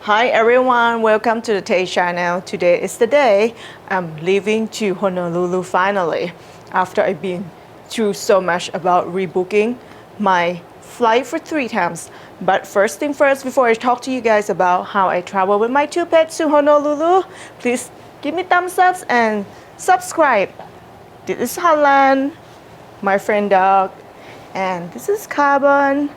Hi everyone, welcome to the Tay channel. Today is the day I'm leaving to Honolulu finally after I've been through so much about rebooking my flight for 3 times. But first thing first, before I talk to you guys about how I travel with my 2 pets to Honolulu, please give me thumbs up and subscribe. This is Holland, my friend dog, and this is Carbon,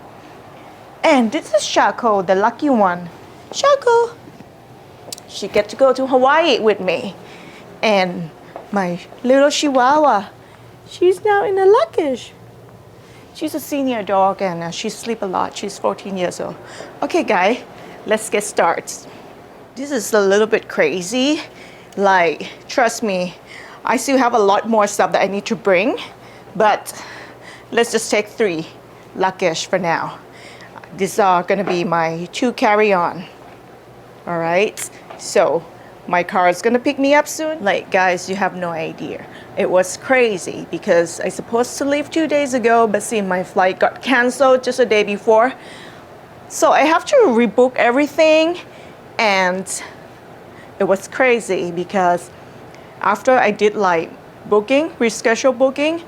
and this is Shaco, the lucky one. Shaco! She get to go to Hawaii with me. And my little Chihuahua, she's now in the luggage. She's a senior dog and she sleeps a lot. She's 14 years old. Okay, guys, let's get started. This is a little bit crazy. Like, trust me, I still have a lot more stuff that I need to bring, but let's just take 3 luggage for now. These are gonna be my 2 carry-on. All right, so my car is gonna pick me up soon. Like, guys, you have no idea. It was crazy because I supposed to leave 2 days ago, but see, my flight got canceled just a day before. So I have to rebook everything, and it was crazy because after I did like booking, reschedule booking,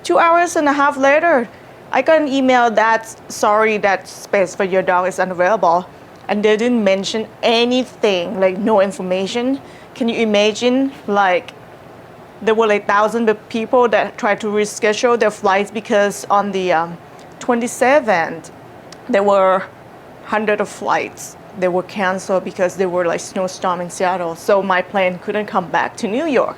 2 hours and a half later, I got an email that, sorry, that space for your dog is unavailable. And they didn't mention anything, like no information. Can you imagine, like, there were like thousands of people that tried to reschedule their flights because on the 27th, there were hundreds of flights. They were canceled because there were like snowstorm in Seattle. So my plane couldn't come back to New York.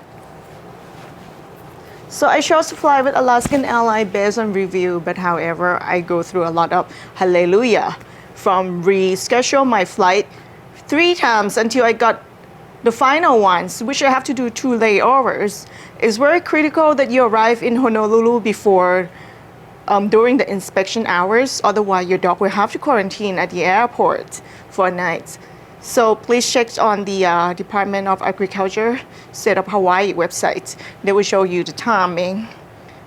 So I chose to fly with Alaskan Airlines based on review, but however, I go through a lot of hallelujah from reschedule my flight 3 times until I got the final ones, which I have to do 2 layovers. It's very critical that you arrive in Honolulu before during the inspection hours, otherwise your dog will have to quarantine at the airport for a night. So please check on the Department of Agriculture State of Hawaii website. They will show you the timing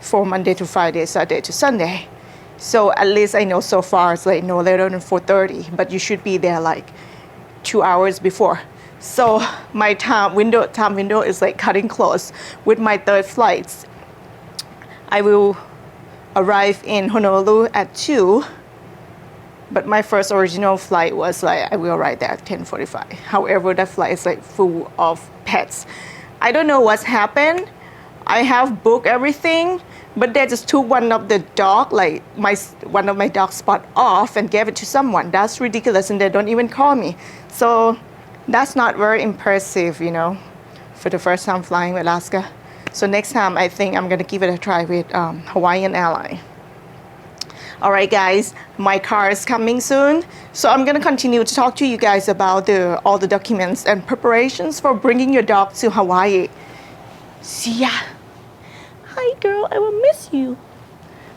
for Monday to Friday, Saturday to Sunday. So at least I know so far it's like no later than 4:30, but you should be there like 2 hours before. So my time window is like cutting close. With my 3rd flights, I will arrive in Honolulu at 2. But my first original flight was like, I will arrive there at 10:45. However, that flight is like full of pets. I don't know what's happened. I have booked everything, but they just took one of the dog, like one of my dog spot off and gave it to someone. That's ridiculous, and they don't even call me. So that's not very impressive, you know, for the first time flying with Alaska. So next time, I think I'm gonna give it a try with Hawaiian Airlines. All right, guys, my car is coming soon. So I'm gonna continue to talk to you guys about all the documents and preparations for bringing your dog to Hawaii. See ya. Hi, girl, I will miss you.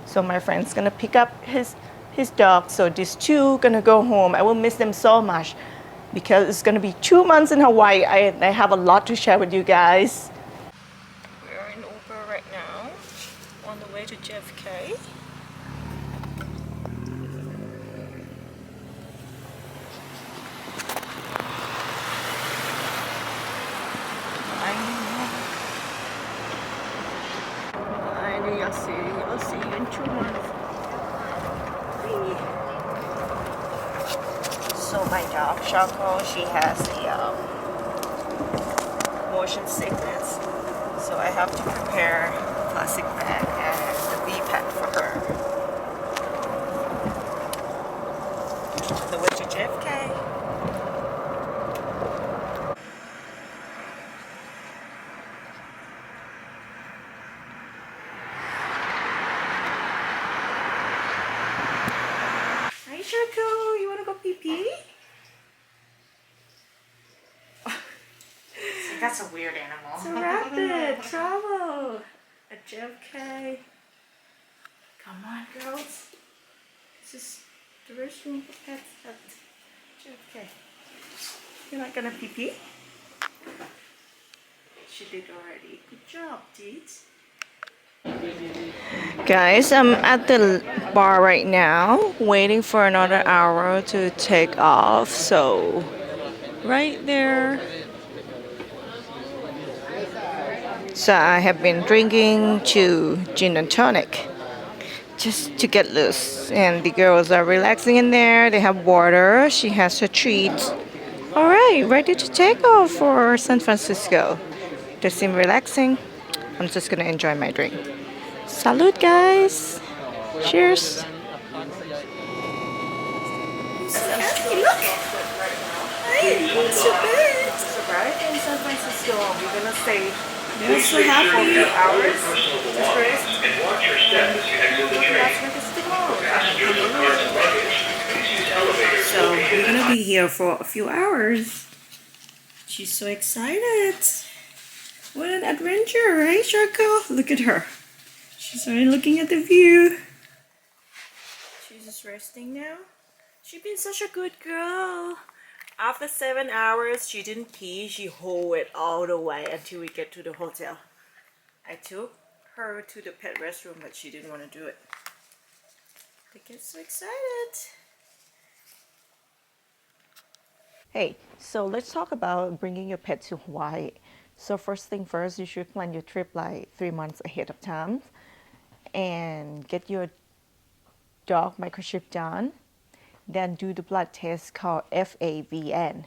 So my friend's gonna pick up his dog. So these 2 gonna go home. I will miss them so much because it's gonna be 2 months in Hawaii. I have a lot to share with you guys. We're in Uber right now on the way to JFK. I'll see you in 2 months. So my dog, Shaco, she has the motion sickness. So I have to prepare a plastic bag and the V-pack for her. The way to JFK. Hi, Shaco, you wanna go pee-pee? That's a weird animal. It's a rapid travel at JFK. Come on, girls. This is the restroom for pets at JFK. You're not gonna pee-pee? She did already. Good job, Teets. Guys, I'm at the bar right now, waiting for another hour to take off. So right there. So I have been drinking gin and tonic just to get loose. And the girls are relaxing in there. They have water. She has her treats. All right, ready to take off for San Francisco. They seem relaxing. I'm just gonna enjoy my drink. Salute, guys. Cheers. Hey, look. Hey, it's your bed. Right in San Francisco. We're gonna stay there for a few hours. Just rest. And go to Las Vegas tomorrow. So we're gonna be here for a few hours. She's so excited. What an adventure, right, Sharko? Look at her. She's already looking at the view. She's just resting now. She's been such a good girl. After 7 hours, she didn't pee. She hold it all the way until we get to the hotel. I took her to the pet restroom, but she didn't want to do it. They get so excited. Hey, so let's talk about bringing your pet to Hawaii. So first thing first, you should plan your trip like 3 months ahead of time and get your dog microchip done. Then do the blood test called FAVN.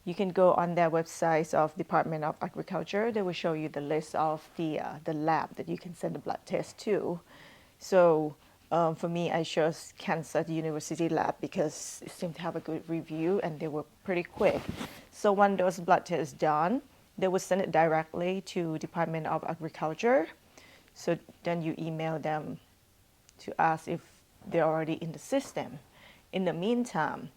You can go on their website of Department of Agriculture. They will show you the list of the lab that you can send the blood test to. So for me, I chose Kansas University lab because it seemed to have a good review and they were pretty quick. So when those blood tests done, they will send it directly to Department of Agriculture. So then you email them to ask if they're already in the system. In the meantime,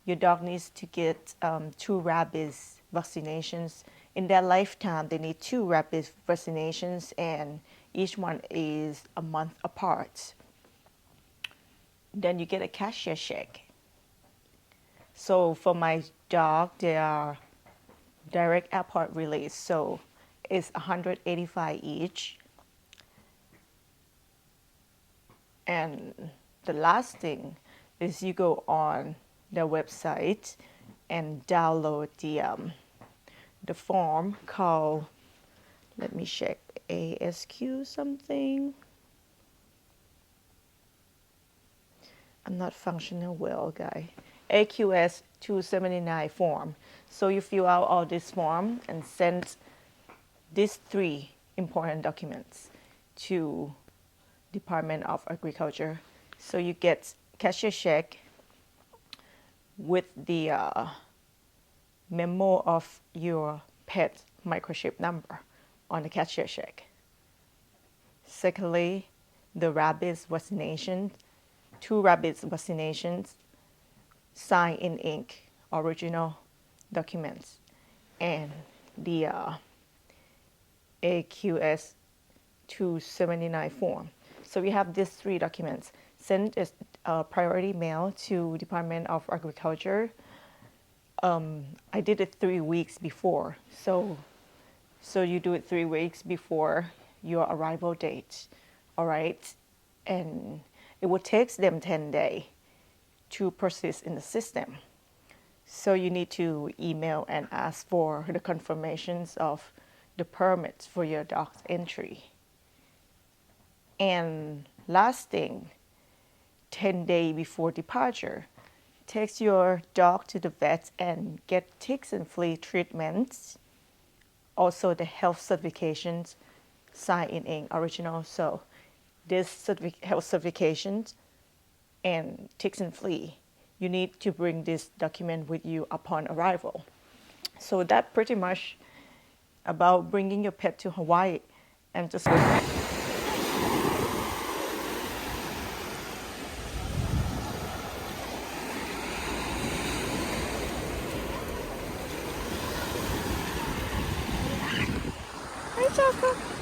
your dog needs to get 2 rabies vaccinations. In their lifetime, they need 2 rabies vaccinations, and each one is a month apart. Then you get a cashier check. So for my dog, they are direct airport release, so it's $185 each. And the last thing is you go on their website and download the form called, let me check, ASQ something. I'm not functional well, guy. AQS 279 form. So you fill out all this form and send these 3 important documents to Department of Agriculture. So you get cashier check with the memo of your pet microchip number on the cashier check. Secondly, the rabies vaccination, 2 rabies vaccinations, signed in ink, original documents, and the AQS 279 form. So we have these 3 documents. Send a priority mail to Department of Agriculture. I did it 3 weeks before. So you do it 3 weeks before your arrival date, all right? And it will take them 10 days to process in the system. So you need to email and ask for the confirmations of the permits for your dog's entry. And last thing, 10 days before departure, take your dog to the vet and get ticks and flea treatments. Also the health certifications, signed in ink, original. So this health certifications and ticks and flea, you need to bring this document with you upon arrival. So that pretty much about bringing your pet to Hawaii and just Hi, Choco.